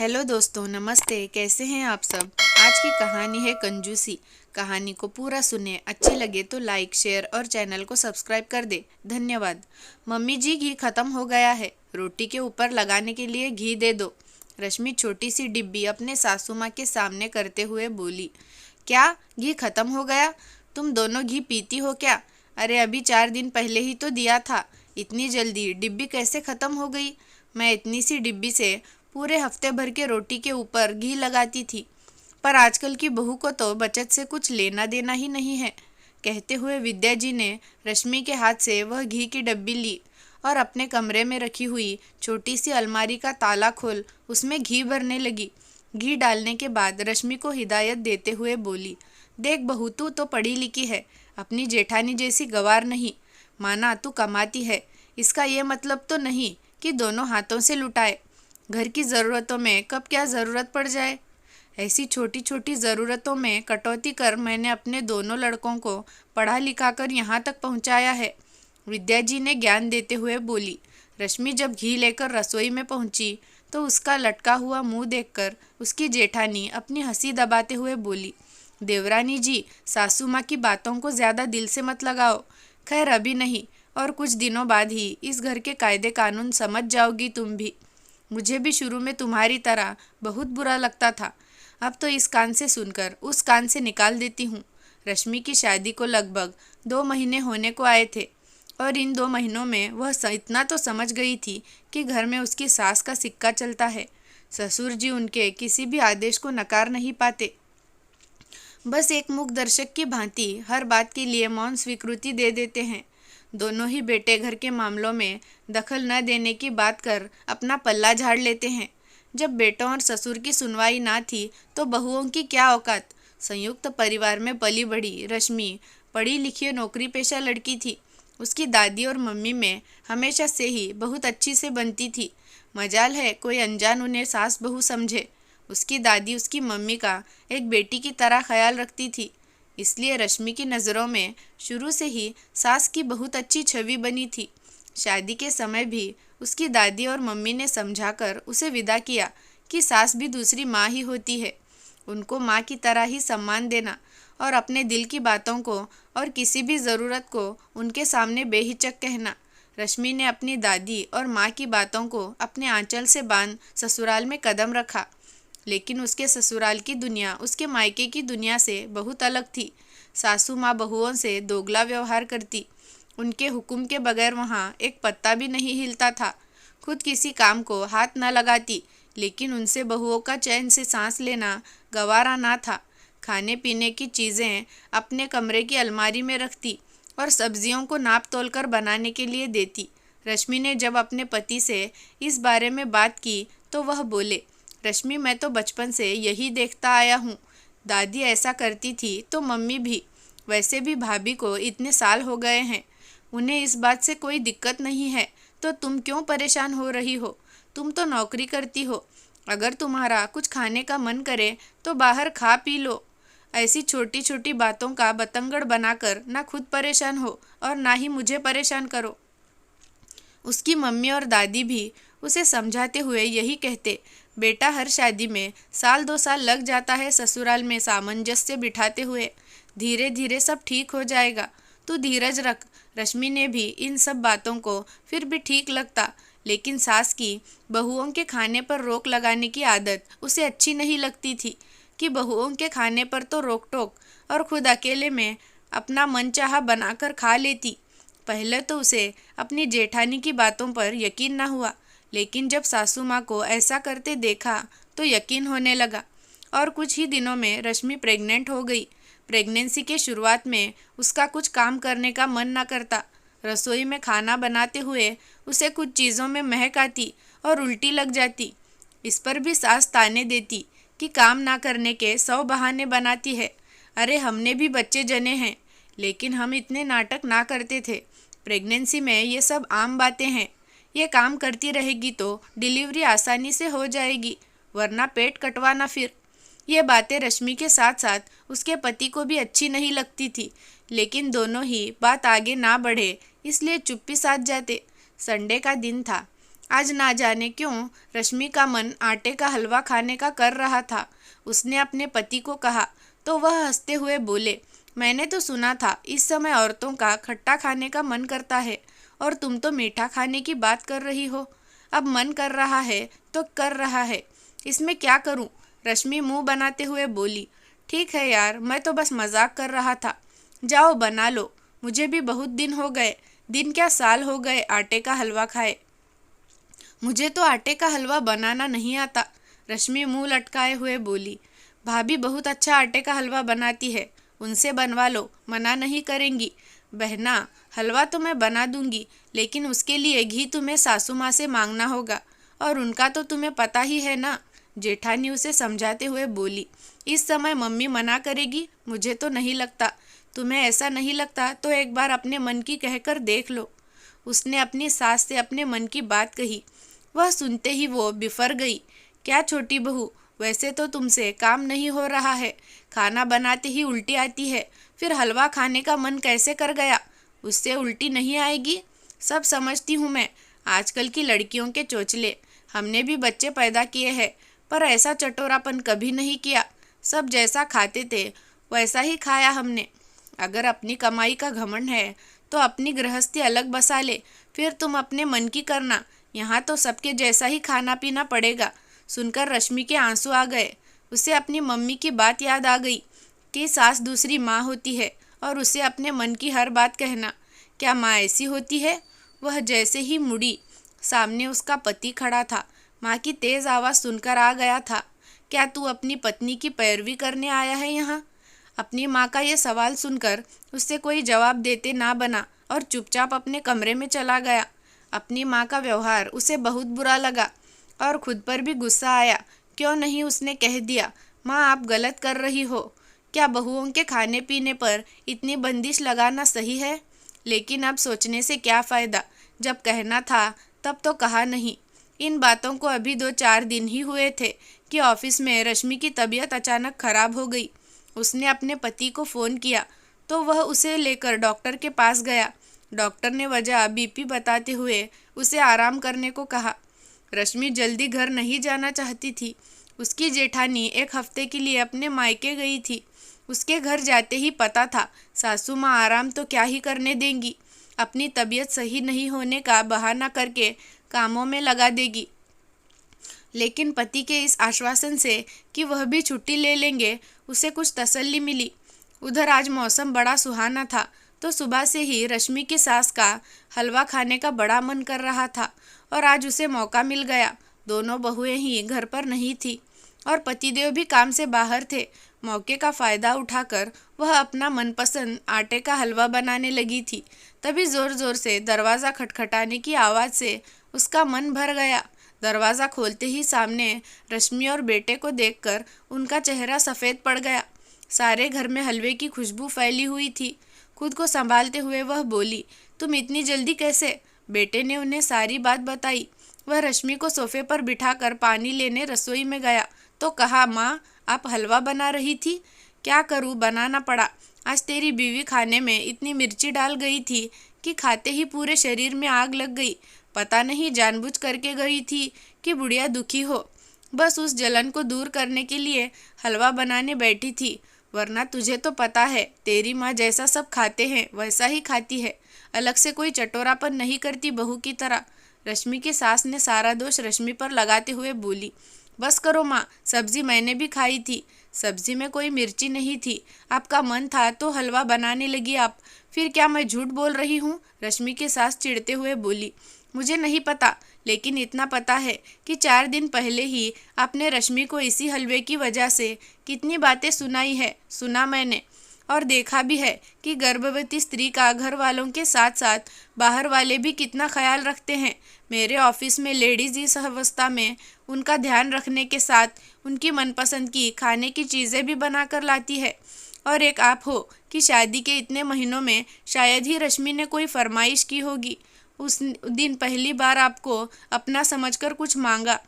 Hello दोस्तों, नमस्ते। कैसे हैं आप सब। आज की कहानी है कंजूसी। कहानी को पूरा सुने। अच्छी लगे तो लाइक, शेयर और चैनल को सब्सक्राइब कर दे। धन्यवाद। मम्मी जी, घी खत्म हो गया है। रोटी के ऊपर लगाने के लिए घी दे दो। रश्मि छोटी सी डिब्बी अपने सासू माँ के सामने करते हुए बोली। क्या घी खत्म हो गया? तुम दोनों घी पीती हो क्या? अरे अभी 4 दिन पहले ही तो दिया था। इतनी जल्दी डिब्बी कैसे खत्म हो गई? मैं इतनी सी डिब्बी से पूरे हफ्ते भर के रोटी के ऊपर घी लगाती थी। पर आजकल की बहू को तो बचत से कुछ लेना देना ही नहीं है। कहते हुए विद्या जी ने रश्मि के हाथ से वह घी की डब्बी ली और अपने कमरे में रखी हुई छोटी सी अलमारी का ताला खोल उसमें घी भरने लगी। घी डालने के बाद रश्मि को हिदायत देते हुए बोली, देख बहू, तू तो पढ़ी लिखी है, अपनी जेठानी जैसी गंवार नहीं। माना तू कमाती है, इसका ये मतलब तो नहीं कि दोनों हाथों से लुटाए। घर की ज़रूरतों में कब क्या ज़रूरत पड़ जाए। ऐसी छोटी छोटी ज़रूरतों में कटौती कर मैंने अपने दोनों लड़कों को पढ़ा लिखा कर यहाँ तक पहुँचाया है। विद्या जी ने ज्ञान देते हुए बोली। रश्मि जब घी लेकर रसोई में पहुँची तो उसका लटका हुआ मुंह देखकर उसकी जेठानी अपनी हंसी दबाते हुए बोली, देवरानी जी, सासू माँ की बातों को ज़्यादा दिल से मत लगाओ। खैर अभी नहीं, और कुछ दिनों बाद ही इस घर के कायदे कानून समझ जाओगी तुम भी। मुझे भी शुरू में तुम्हारी तरह बहुत बुरा लगता था। अब तो इस कान से सुनकर उस कान से निकाल देती हूँ। रश्मि की शादी को लगभग 2 महीने होने को आए थे और इन 2 महीनों में वह इतना तो समझ गई थी कि घर में उसकी सास का सिक्का चलता है। ससुर जी उनके किसी भी आदेश को नकार नहीं पाते। बस एक मूक दर्शक की भांति हर बात के लिए मौन स्वीकृति दे देते हैं। दोनों ही बेटे घर के मामलों में दखल न देने की बात कर अपना पल्ला झाड़ लेते हैं। जब बेटों और ससुर की सुनवाई ना थी तो बहुओं की क्या औकात। संयुक्त परिवार में पली बड़ी रश्मि पढ़ी लिखी नौकरी पेशा लड़की थी। उसकी दादी और मम्मी में हमेशा से ही बहुत अच्छी से बनती थी। मजाल है कोई अनजान उन्हें सास बहू समझे। उसकी दादी उसकी मम्मी का एक बेटी की तरह ख्याल रखती थी, इसलिए रश्मि की नज़रों में शुरू से ही सास की बहुत अच्छी छवि बनी थी। शादी के समय भी उसकी दादी और मम्मी ने समझाकर उसे विदा किया कि सास भी दूसरी माँ ही होती है। उनको माँ की तरह ही सम्मान देना और अपने दिल की बातों को और किसी भी ज़रूरत को उनके सामने बेहिचक कहना। रश्मि ने अपनी दादी और माँ की बातों को अपने आंचल से बांध ससुराल में कदम रखा। लेकिन उसके ससुराल की दुनिया उसके मायके की दुनिया से बहुत अलग थी। सासू माँ बहुओं से दोगला व्यवहार करती। उनके हुक्म के बगैर वहाँ एक पत्ता भी नहीं हिलता था। खुद किसी काम को हाथ न लगाती, लेकिन उनसे बहुओं का चैन से सांस लेना गवारा ना था। खाने पीने की चीज़ें अपने कमरे की अलमारी में रखती और सब्जियों को नाप तोल कर बनाने के लिए देती। रश्मि ने जब अपने पति से इस बारे में बात की तो वह बोले, रश्मि, मैं तो बचपन से यही देखता आया हूँ। दादी ऐसा करती थी तो मम्मी भी। वैसे भी भाभी को इतने साल हो गए हैं, उन्हें इस बात से कोई दिक्कत नहीं है, तो तुम क्यों परेशान हो रही हो? तुम तो नौकरी करती हो। अगर तुम्हारा कुछ खाने का मन करे तो बाहर खा पी लो। ऐसी छोटी छोटी बातों का बतंगड़ बनाकर ना खुद परेशान हो और ना ही मुझे परेशान करो। उसकी मम्मी और दादी भी उसे समझाते हुए यही कहते, बेटा, हर शादी में 1-2 साल लग जाता है ससुराल में सामंजस्य बिठाते हुए। धीरे धीरे सब ठीक हो जाएगा, तू धीरज रख। रश्मि ने भी इन सब बातों को फिर भी ठीक लगता, लेकिन सास की बहुओं के खाने पर रोक लगाने की आदत उसे अच्छी नहीं लगती थी कि बहुओं के खाने पर तो रोक टोक और खुद अकेले में अपना मनचाहा बनाकर खा लेती। पहले तो उसे अपनी जेठानी की बातों पर यकीन न हुआ, लेकिन जब सासू माँ को ऐसा करते देखा तो यकीन होने लगा। और कुछ ही दिनों में रश्मि प्रेग्नेंट हो गई। प्रेगनेंसी के शुरुआत में उसका कुछ काम करने का मन न करता। रसोई में खाना बनाते हुए उसे कुछ चीज़ों में महक आती और उल्टी लग जाती। इस पर भी सास ताने देती कि काम ना करने के 100 बहाने बनाती है। अरे हमने भी बच्चे जने हैं, लेकिन हम इतने नाटक ना करते थे। प्रेगनेंसी में ये सब आम बातें हैं। ये काम करती रहेगी तो डिलीवरी आसानी से हो जाएगी, वरना पेट कटवाना फिर। ये बातें रश्मि के साथ साथ उसके पति को भी अच्छी नहीं लगती थी, लेकिन दोनों ही बात आगे ना बढ़े इसलिए चुप्पी साध जाते। संडे का दिन था। आज ना जाने क्यों रश्मि का मन आटे का हलवा खाने का कर रहा था। उसने अपने पति को कहा तो वह हंसते हुए बोले, मैंने तो सुना था इस समय औरतों का खट्टा खाने का मन करता है और तुम तो मीठा खाने की बात कर रही हो। अब मन कर रहा है तो कर रहा है, इसमें क्या करूं? रश्मि मुंह बनाते हुए बोली, ठीक है यार, मैं तो बस मजाक कर रहा था। जाओ बना लो, मुझे भी बहुत दिन हो गए, दिन क्या साल हो गए आटे का हलवा खाए। मुझे तो आटे का हलवा बनाना नहीं आता, रश्मि मुंह लटकाए हुए बोली। भाभी बहुत अच्छा आटे का हलवा बनाती है, उनसे बनवा लो, मना नहीं करेंगी। बहना, हलवा तो मैं बना दूंगी, लेकिन उसके लिए घी तुम्हें सासू माँ से मांगना होगा, और उनका तो तुम्हें पता ही है ना, जेठानी उसे समझाते हुए बोली। इस समय मम्मी मना करेगी? मुझे तो नहीं लगता। तुम्हें ऐसा नहीं लगता तो एक बार अपने मन की कहकर देख लो। उसने अपनी सास से अपने मन की बात कही। वह सुनते ही वो बिफर गई। क्या छोटी बहू, वैसे तो तुमसे काम नहीं हो रहा है, खाना बनाते ही उल्टी आती है, फिर हलवा खाने का मन कैसे कर गया? उससे उल्टी नहीं आएगी? सब समझती हूँ मैं, आजकल की लड़कियों के चोचले। हमने भी बच्चे पैदा किए हैं, पर ऐसा चटोरापन कभी नहीं किया। सब जैसा खाते थे वैसा ही खाया हमने। अगर अपनी कमाई का घमंड है तो अपनी गृहस्थी अलग बसा ले, फिर तुम अपने मन की करना। यहाँ तो सबके जैसा ही खाना पीना पड़ेगा। सुनकर रश्मि के आंसू आ गए। उसे अपनी मम्मी की बात याद आ गई कि सास दूसरी माँ होती है और उसे अपने मन की हर बात कहना। क्या माँ ऐसी होती है? वह जैसे ही मुड़ी, सामने उसका पति खड़ा था। माँ की तेज आवाज़ सुनकर आ गया था। क्या तू अपनी पत्नी की पैरवी करने आया है यहाँ? अपनी माँ का ये सवाल सुनकर उससे कोई जवाब देते ना बना और चुपचाप अपने कमरे में चला गया। अपनी माँ का व्यवहार उसे बहुत बुरा लगा और खुद पर भी गुस्सा आया। क्यों नहीं उसने कह दिया, माँ आप गलत कर रही हो। क्या बहुओं के खाने पीने पर इतनी बंदिश लगाना सही है? लेकिन अब सोचने से क्या फ़ायदा, जब कहना था तब तो कहा नहीं। इन बातों को अभी 2-4 दिन ही हुए थे कि ऑफिस में रश्मि की तबीयत अचानक खराब हो गई। उसने अपने पति को फ़ोन किया तो वह उसे लेकर डॉक्टर के पास गया। डॉक्टर ने वजह बीपी बताते हुए उसे आराम करने को कहा। रश्मि जल्दी घर नहीं जाना चाहती थी। उसकी जेठानी 1 हफ्ते के लिए अपने मायके गई थी। उसके घर जाते ही पता था सासू माँ आराम तो क्या ही करने देंगी, अपनी तबीयत सही नहीं होने का बहाना करके कामों में लगा देगी। लेकिन पति के इस आश्वासन से कि वह भी छुट्टी ले लेंगे, उसे कुछ तसल्ली मिली। उधर आज मौसम बड़ा सुहाना था तो सुबह से ही रश्मि की सास का हलवा खाने का बड़ा मन कर रहा था और आज उसे मौका मिल गया। दोनों बहुएं ही घर पर नहीं थी और पतिदेव भी काम से बाहर थे। मौके का फ़ायदा उठाकर वह अपना मनपसंद आटे का हलवा बनाने लगी थी। तभी ज़ोर ज़ोर से दरवाज़ा खटखटाने की आवाज़ से उसका मन भर गया। दरवाज़ा खोलते ही सामने रश्मि और बेटे को देखकर उनका चेहरा सफ़ेद पड़ गया। सारे घर में हलवे की खुशबू फैली हुई थी। खुद को संभालते हुए वह बोली, तुम इतनी जल्दी कैसे? बेटे ने उन्हें सारी बात बताई। वह रश्मि को सोफे पर बिठाकर पानी लेने रसोई में गया तो कहा, माँ आप हलवा बना रही थी? क्या करूँ, बनाना पड़ा। आज तेरी बीवी खाने में इतनी मिर्ची डाल गई थी कि खाते ही पूरे शरीर में आग लग गई। पता नहीं जानबूझ करके गई थी कि बुढ़िया दुखी हो। बस उस जलन को दूर करने के लिए हलवा बनाने बैठी थी, वरना तुझे तो पता है तेरी माँ जैसा सब खाते हैं वैसा ही खाती है, अलग से कोई चटोरापन नहीं करती बहू की तरह। रश्मि की सास ने सारा दोष रश्मि पर लगाते हुए बोली, बस करो माँ, सब्जी मैंने भी खाई थी, सब्जी में कोई मिर्ची नहीं थी। आपका मन था तो हलवा बनाने लगी आप, फिर क्या मैं झूठ बोल रही हूँ? रश्मि की सास चिढ़ते हुए बोली, मुझे नहीं पता, लेकिन इतना पता है कि 4 दिन पहले ही आपने रश्मि को इसी हलवे की वजह से कितनी बातें सुनाई है। सुना मैंने और देखा भी है कि गर्भवती स्त्री का घर वालों के साथ साथ बाहर वाले भी कितना ख्याल रखते हैं। मेरे ऑफिस में लेडीज़ इस अवस्था में उनका ध्यान रखने के साथ उनकी मनपसंद की खाने की चीज़ें भी बना कर लाती है। और एक आप हो कि शादी के इतने महीनों में शायद ही रश्मि ने कोई फरमाइश की होगी। उस दिन पहली बार आपको अपना समझकर कुछ मांगा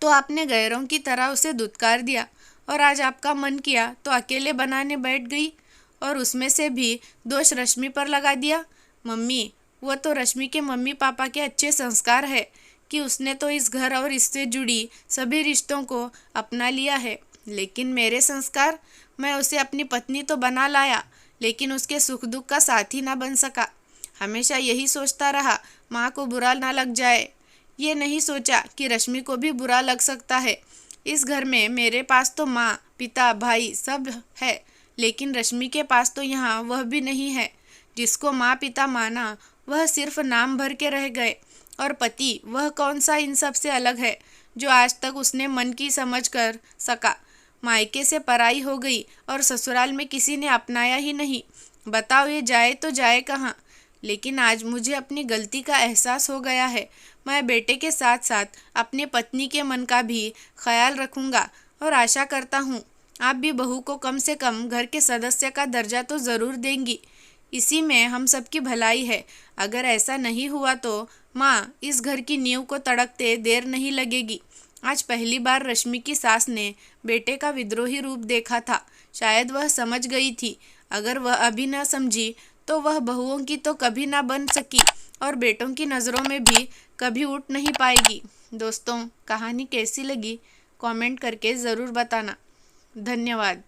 तो आपने गैरों की तरह उसे दुत्कार दिया, और आज आपका मन किया तो अकेले बनाने बैठ गई और उसमें से भी दोष रश्मि पर लगा दिया। मम्मी, वो तो रश्मि के मम्मी पापा के अच्छे संस्कार है, कि उसने तो इस घर और इससे जुड़ी सभी रिश्तों को अपना लिया है, लेकिन मेरे संस्कार, मैं उसे अपनी पत्नी तो बना लाया, लेकिन उसके सुख दुख का साथी ना बन सका। हमेशा यही सोचता रहा माँ को बुरा ना लग जाए। ये नहीं सोचा कि रश्मि को भी बुरा लग सकता है। इस घर में मेरे पास तो माँ, पिता, भाई सब है, लेकिन रश्मि के पास तो यहाँ वह भी नहीं है। जिसको माँ पिता माना वह सिर्फ नाम भर के रह गए, और पति वह कौन सा इन सब से अलग है जो आज तक उसने मन की समझ कर सका। मायके से पराई हो गई और ससुराल में किसी ने अपनाया ही नहीं। बताओ ये जाए तो जाए कहाँ। लेकिन आज मुझे अपनी गलती का एहसास हो गया है। मैं बेटे के साथ साथ अपनी पत्नी के मन का भी ख्याल रखूँगा और आशा करता हूँ आप भी बहू को कम से कम घर के सदस्य का दर्जा तो ज़रूर देंगी। इसी में हम सबकी भलाई है। अगर ऐसा नहीं हुआ तो माँ, इस घर की नींव को तड़कते देर नहीं लगेगी। आज पहली बार रश्मि की सास ने बेटे का विद्रोही रूप देखा था। शायद वह समझ गई थी। अगर वह अभी न समझी तो वह बहुओं की तो कभी ना बन सकी और बेटों की नज़रों में भी कभी उठ नहीं पाएगी। दोस्तों, कहानी कैसी लगी कमेंट करके ज़रूर बताना। धन्यवाद।